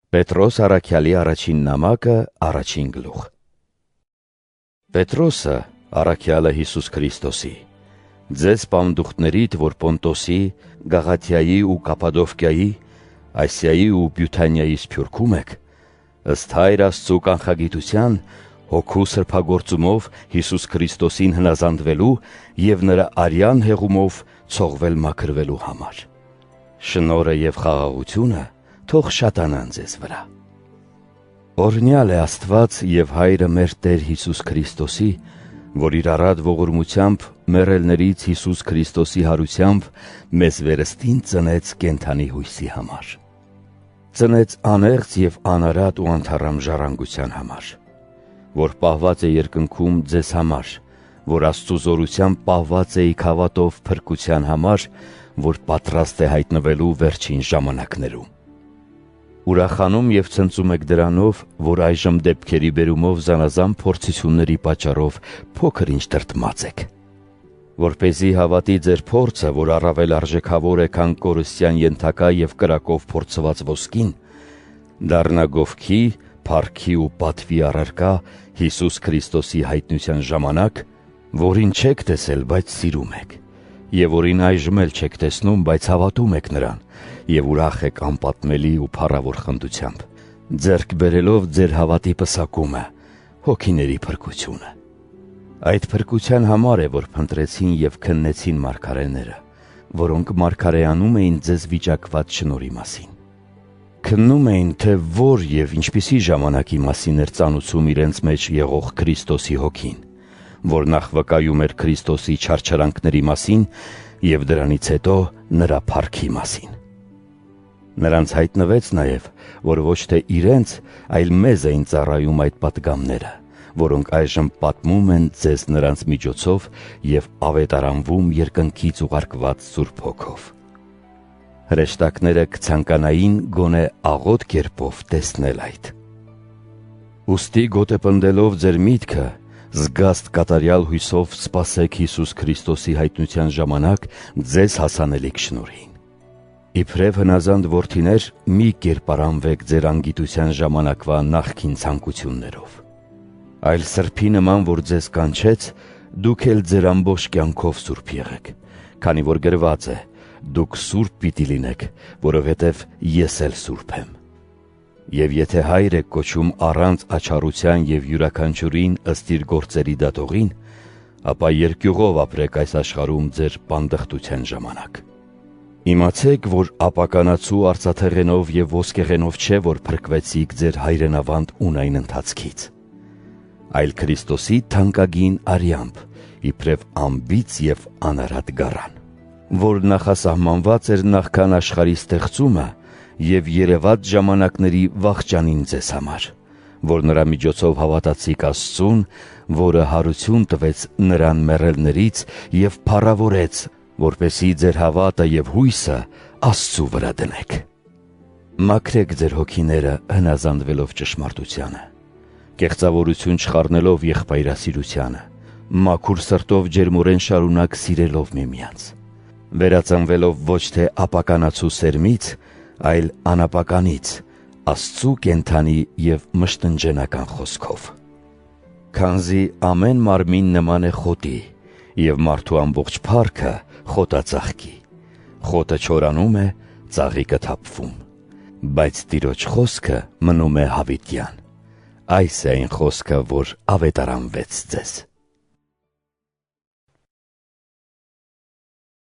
Պետրոս առաքյալի առաջին նամակը, առաջին գլուխ։ Պետրոսը, առաքյալը Հիսուս Քրիստոսի, ձեզ պանդուխտներիդ, որ Պոնտոսի, Գաղաթիայի ու Կապադովկիայի, Ասիայի ու Բյութանիայի սփյուռքում եք, ըստ Հայր Աստծու կանխագիտության, հոգու սրբագործումով Հիսուս Քրիստոսին հնազանդվելու և նրա արյան հեղումով ցողվել մաքրվելու համար։ Շնորհը և խաղաղությունը թող շատանան ձեզ վրա։ Օրհնյալ է Աստված և Հայրը մեր Տեր Հիսուս Քրիստոսի, որ իր առատ ողորմությամբ մեռելներից Հիսուս Քրիստոսի հարությամբ մեզ վերստին ծնեց կենդանի հույսի համար։ Ծնեց անեղծ և անարատ ու անթառամ ժառանգության համար, որ պահված է երկնքում ձեզ համար, որ Աստծու զորությամբ պահված էիք հավատով փրկության համար, որ պատրաստ է հայտնվելու վերջին ժամանակներում։ Ուրախանում և ցնծում եք դրանով, որ այժմ դեպքերի բերումով զանազան փորձությունների պատճառով փոքր ինչ տրտմած եք, որպեսզի հավատի ձեր փորձը, որ առավել արժեքավոր է, քան կորստյան ենթակա և կրակով փորձված ոսկին, դառնա գովքի, փառքի ու պատվի առարկա Հիսուս Քրիստոսի հայտնության ժամանակ, որին չեք տեսել, բայց սիրում եք, և որին այժմ էլ չեք տեսնում, բայց հավատում եք նրան, և ուրախ եք անպատմելի ու փառավոր խնդությամբ, ձեռք բերելով ձեր հավատի պսակումը, հոգիների փրկությունը։ Այդ փրկության համար է, որ փնտրեցին և քննեցին մարգարեները, որոնք մարգարեանում էին ձեզ վիճակված շնորհի մասին։ Քննում էին, թե որ և ինչպիսի ժամանակի մասին էր ծանուցում իրենց մեջ եղող Քրիստոսի հոգին, որ նախ վկայում էր Քրիստոսի չարչարանքների մասին և դրանից հետո նրա փառքի մասին։ Նրանց հայտնվեց նաև, որ ոչ թե իրենց, այլ մեզ էին ծառայում այդ պատգամները, որոնք այժմ պատմում են ձեզ նրանց միջոցով և ավետարանվում երկնքից ուղարկված Սուրբ Հոգով։ Հրեշտակները կցանկանային գոնե աղոտ կերպով տեսնել այդ։ Ուստի գոտեպնդելով ձեր միտքը, զգաստ կատարյալ հույսով սպասեք Հիսուս Քրիստոսի հայտնության ժամանակ ձեզ հասանելիք շնորհին։ Իբրև հնազանդ որդիներ, մի կերպարանվեք ձեր անգիտության ժամանակվա նախկին ցանկություններով, այլ սրբի նման, որ ձեզ կանչեց, դուք էլ ձեր ամբողջ կյանքով սուրբ եղեք, քանի որ գրված է. «Դուք սուրբ պիտի լինեք, որովհետև ես էլ սուրբ եմ»։ Եվ եթե հայր եք կոչում առանց աչառության և յուրաքանչյուրին ըստ իր գործերի դատողին, ապա երկյուղով ապրեք այս աշխարհում ձեր պանդխտության ժամանակ։ Իմացեք, որ ապականացու արծաթեղենով և ոսկեղենով չէ, որ փրկվեցիք ձեր հայրենավանդ ունայն ընթացքից, այլ Քրիստոսի թանկագին արյամբ, իբրև անբիծ և անարատ գառան, որ նախասահմանված էր նախքան աշխարհի ստեղծումը և երևած ժամանակների վախճանին ձեզ համար, որ նրա միջոցով հավատացիք Աստծուն, որը հարություն տվեց նրան մեռելներից և փառավորեց, որպեսզի ձեր հավատը և հույսը Աստծու վրա դնեք։ Մաքրեք ձեր հոգիները հնազանդվելով ճշմարտությանը, կեղծավորություն չխառնելով եղբայրասիրությանը, մաքուր սրտով ջերմորեն շարունակ սիրելով միմյանց, վերածնվելով ոչ թե ապականացու սերմից, այլ անապականից, Աստծու կենդանի և մշտնջենական խոսքով։ Քանզի ամեն մարմին նման է խոտի, և մարդու ամբողջ փառքը խոտածաղկի, խոտը չորանում է, ծաղիկը թափվում, բայց Տիրոջ խոսքը մնում է հավիտյան։ Այս է այն խոսքը, որ ավետարանվեց ձեզ։